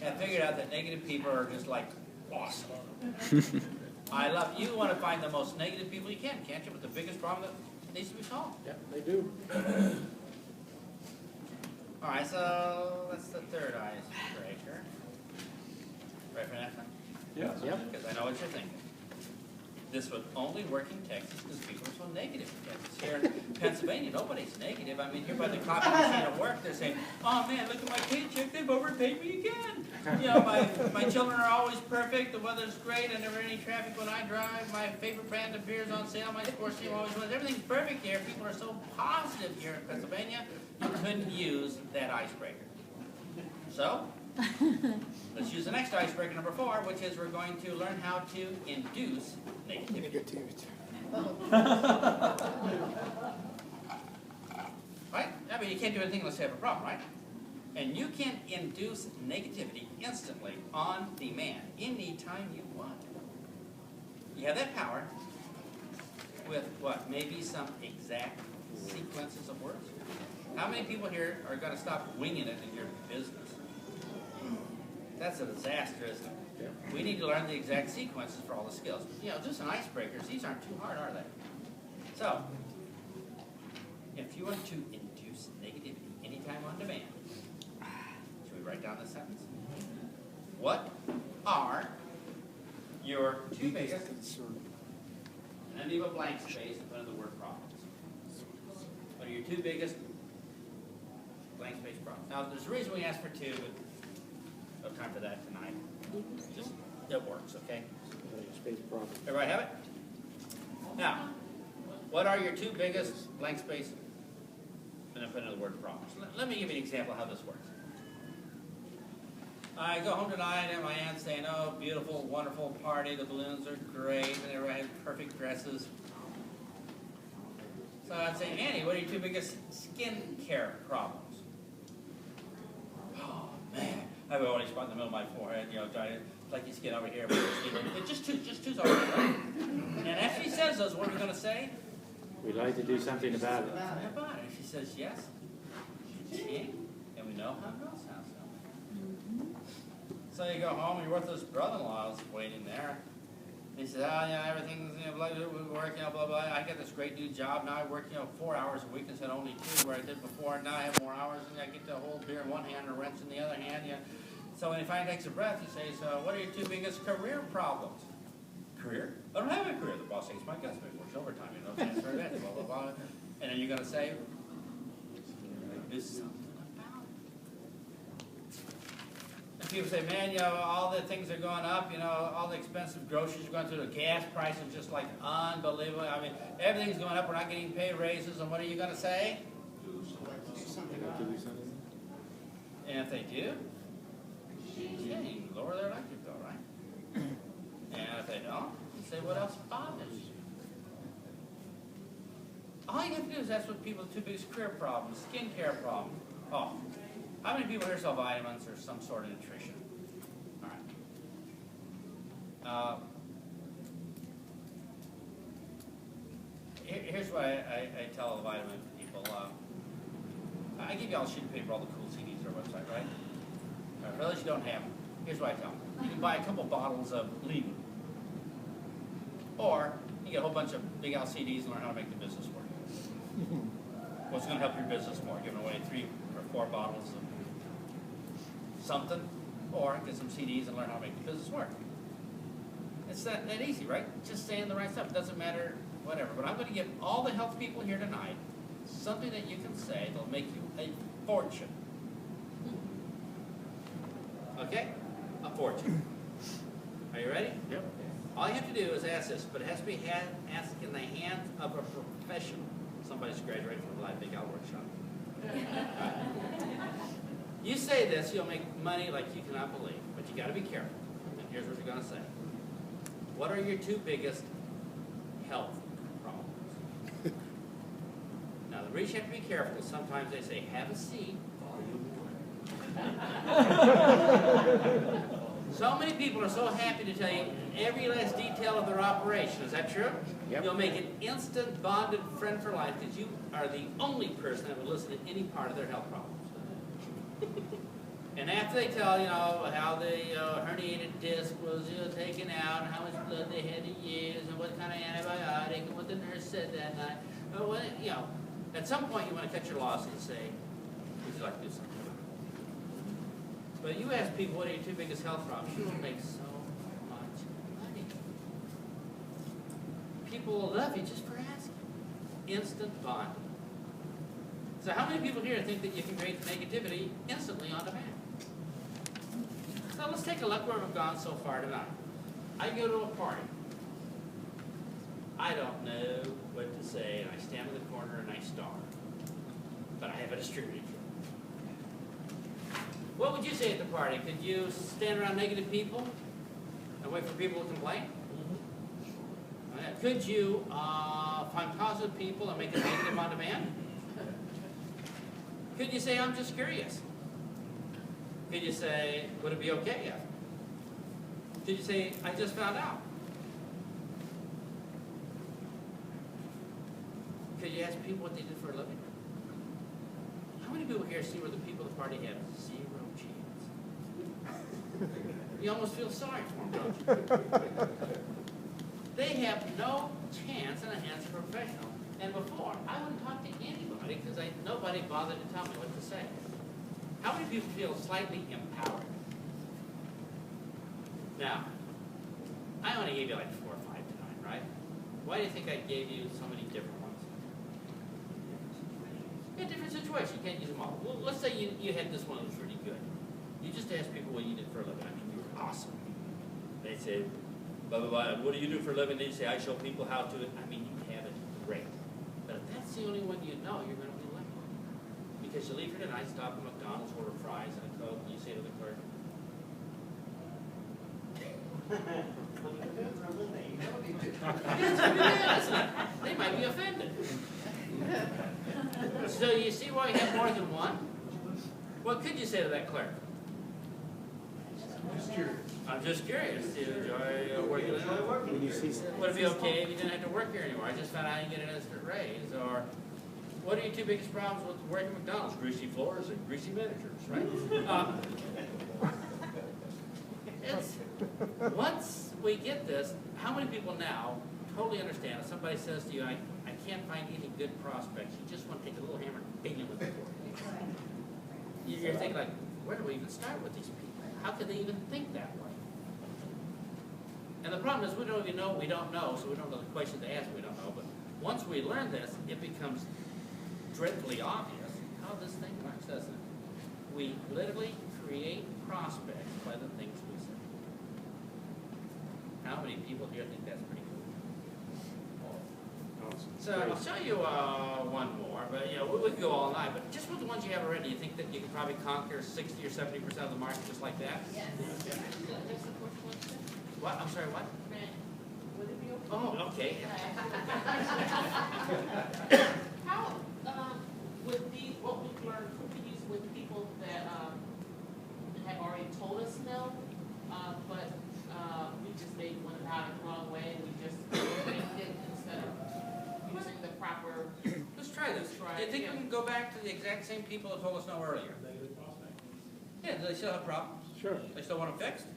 have figured out that negative people are just like awesome. You want to find the most negative people you can, can't you? But the biggest problem that needs to be solved. Yeah, they do. All right, so that's the third icebreaker. Ready for that one? Yeah. Yep. Because I know what you're thinking. This would only work in Texas because people are so negative in Texas. Here in Pennsylvania, nobody's negative. I mean, here by the coffee machine at work, they're saying, "Oh man, look at my paycheck, they've overpaid me again." You know, my children are always perfect, the weather's great, I never any traffic when I drive, my favorite brand of beer is on sale, my sports team always wins. Everything's perfect here. People are so positive here in Pennsylvania, you couldn't use that icebreaker. So, let's use the next icebreaker, number 4, which is we're going to learn how to induce negativity. Right? I mean, you can't do anything unless you have a problem, right? And you can induce negativity instantly, on demand, anytime you want. You have that power with what? Maybe some exact sequences of words. How many people here are going to stop winging it in your business? That's a disaster, isn't it? Yeah. We need to learn the exact sequences for all the skills. You know, just an icebreakers, these aren't too hard, are they? So, if you want to induce negativity anytime on demand, should we write down this sentence? What are your 2 biggest, and then leave a blank space in front of the word problems. What are your 2 biggest blank space problems? Now, there's a reason we asked for 2, but no time for that tonight. Just, it works, okay? Everybody have it? Now, what are your 2 biggest blank space? And then put in the word problems. Let me give you an example of how this works. I go home tonight and my aunt's saying, "Oh, beautiful, wonderful party. The balloons are great, and everybody has perfect dresses." So I'd say, "Annie, what are your 2 biggest skin care problems?" "Oh, man. I have a only spot in the middle of my forehead, you know, flaky skin over here." Just two's all right, right? And after she says those, what are we going to say? We'd like to do something about it. Something about it. She says yes. She can, and we know how girls sound. So you go home, your worthless brother-in-law is waiting there. He says, "Oh, yeah, everything's, you know, blah, blah, blah, work, you know, blah, blah. I got this great new job. Now I work, you know, 4 hours a week instead of only 2 where I did before. And now I have more hours, and I get to hold beer in one hand and a wrench in the other hand." You know. So when he finally takes a breath, he says, "What are your 2 biggest career problems?" "Career? I don't have a career. The boss hates my guts. He works overtime, you know, transfer that, blah, blah, blah." And then you're going to say, "Do something about it." And people say, "Man, you know, all the things are going up, you know, all the expensive groceries are going through, the gas price is just like unbelievable. I mean, everything's going up, we're not getting pay raises," and what are you going to say? Do something about it. And if they do, yeah, you can lower their electric bill, right? And if they don't, you say, "What else bothers you?" All you have to do is ask what people have 2 biggest career problems, skin care problems. Oh, how many people here sell vitamins or some sort of nutrition? All right. Here's what I tell the vitamin people. I give you all a sheet of paper, all the cool CDs on our website, right? For those who don't have them, here's what I tell them. You can buy a couple bottles of Lean. Or you get a whole bunch of big LCDs and learn how to make the business work. What's going to help your business more? Giving away 3 or 4 bottles of something, or get some CDs and learn how to make the business work. It's that easy, right? Just saying the right stuff. It doesn't matter, whatever. But I'm going to give all the health people here tonight something that you can say that'll make you a fortune. Okay? A fortune. Are you ready? Yep. All you have to do is ask this, but it has to be asked in the hands of a professional. Somebody's graduated from the Live Big Al workshop. You say this, you'll make money like you cannot believe, but you got to be careful. And here's what you're going to say. What are your 2 biggest health problems? Now, the reason you have to be careful is sometimes they say, "Have a seat." So many people are so happy to tell you every last detail of their operation. Is that true? Yep. You'll make an instant bonded friend for life because you are the only person that would listen to any part of their health problems. And after they tell, how the herniated disc was, taken out, and how much blood they had to use, and what kind of antibiotic, and what the nurse said that night, at some point you want to cut your losses and say, would you like to do something about it? But you ask people, what are your two biggest health problems? You will make so much money. People will love you just for asking. Instant bonding. So how many people here think that you can create negativity instantly on demand? So let's take a look where we've gone so far tonight. I go to a party. I don't know what to say, and I stand in the corner and I star. But I have a distributed. What would you say at the party? Could you stand around negative people and wait for people to complain? Could you find positive people and make it negative on demand? Could you say, I'm just curious? Could you say, would it be okay yet? Could you say, I just found out? Could you ask people what they did for a living? How many people here see where the people at the party have zero chance? You almost feel sorry for them, don't you? They have no chance in the hands of a professional. And before, I wouldn't talk to anybody because nobody bothered to tell me what to say. How many people feel slightly empowered? Now, I only gave you like 4 or 5 tonight, right? Why do you think I gave you so many different ones? Yeah, different situations. You can't use them all. Well, let's say you had this one that was really good. You just asked people what you did for a living. I mean, you were awesome. They say, blah, blah, blah. What do you do for a living? They say, I show people how to. I mean, you have it great. But if that's the only one you know, you're going to be lucky. Because you leave here tonight, stop at McDonald's, order fries and a Coke, and you say to the clerk, they might be offended. So you see why you have more than one? What could you say to that clerk? I'm just curious. Do you enjoy working in it? Would it be okay if you didn't have to work here anymore? I just found out you get an extra raise. Or what are your 2 biggest problems with working at McDonald's? Greasy floors and greasy managers, right? Once we get this, how many people now totally understand if somebody says to you, I can't find any good prospects, you just want to take a little hammer and bang them with the fork. You're thinking like, where do we even start with these people? How could they even think that way? And the problem is we don't even know what we don't know, so we don't know the questions to ask we don't know. But once we learn this, it becomes dreadfully obvious how this thing works, doesn't it? We literally create prospects by the things we say. How many people here think that's pretty cool? So I'll show you one more, but we could go all night. But just with the ones you have already, you think that you can probably conquer 60 or 70% of the market just like that? Yes. What? I'm sorry, what? Would it be okay? Oh, okay. How, with what we've learned, could we use with people that have already told us no, but we just maybe went about it the wrong way and we just faked it instead of using the proper. Let's try this. Do you think we can go back to the exact same people that told us no earlier? Yeah, do they still have problems? Sure. They still want them fixed?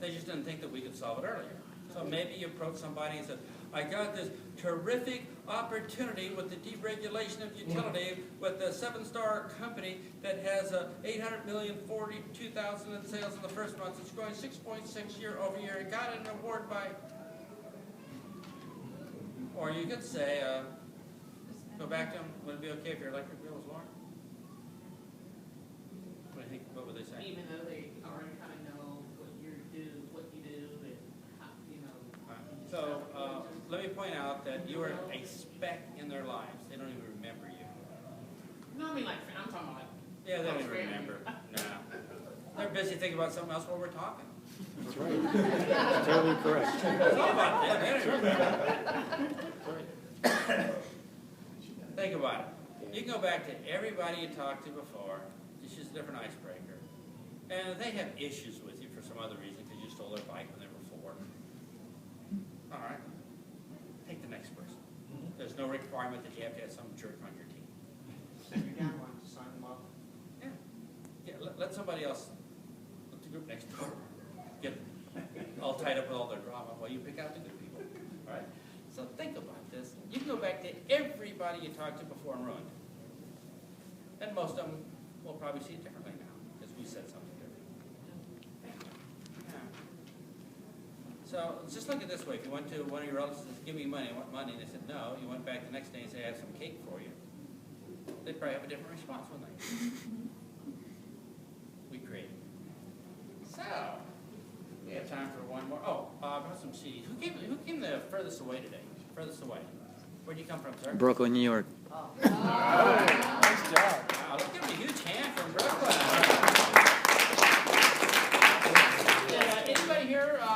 They just didn't think that we could solve it earlier. So maybe you approach somebody and said, I got this terrific opportunity with the deregulation of utility with a 7-star company that has $800,042,000 in sales in the first month. It's growing 6.6 year over year. It got an award by... Or you could say, go back to them, would it be okay if your electric bill was lower? What do you think? What would they say? Even though they already kind of know what you do, and how, So let me point out that you are a speck in their lives. They don't even remember you. No, I mean like I'm talking about like. Yeah, they don't even remember. No. They're busy thinking about something else while we're talking. That's right. Totally correct. It's all about them. They don't remember. Think about it. You can go back to everybody you talked to before. It's just a different icebreaker. And they have issues with you for some other reason because you stole their bike when they were 4. All right. Take the next person. There's no requirement that you have to have some jerk on your team. Send your downline to sign them up. Yeah. Yeah. Let somebody else group next door get all tied up with all their drama while you pick out the good people, all right? So think about this. You can go back to everybody you talked to before and ruined it. And most of them will probably see it differently now, because we said something different. Yeah. So just look at it this way. If you went to one of your relatives and said, give me money, I want money, and they said no, you went back the next day and said, I have some cake for you. They'd probably have a different response, wouldn't they? We created. So, we have time for one more. Oh, I brought some CDs. Who came the furthest away today? Furthest away. Where'd you come from, sir? Brooklyn, New York. Nice job. Wow, let's give him a huge hand from Brooklyn. Anybody here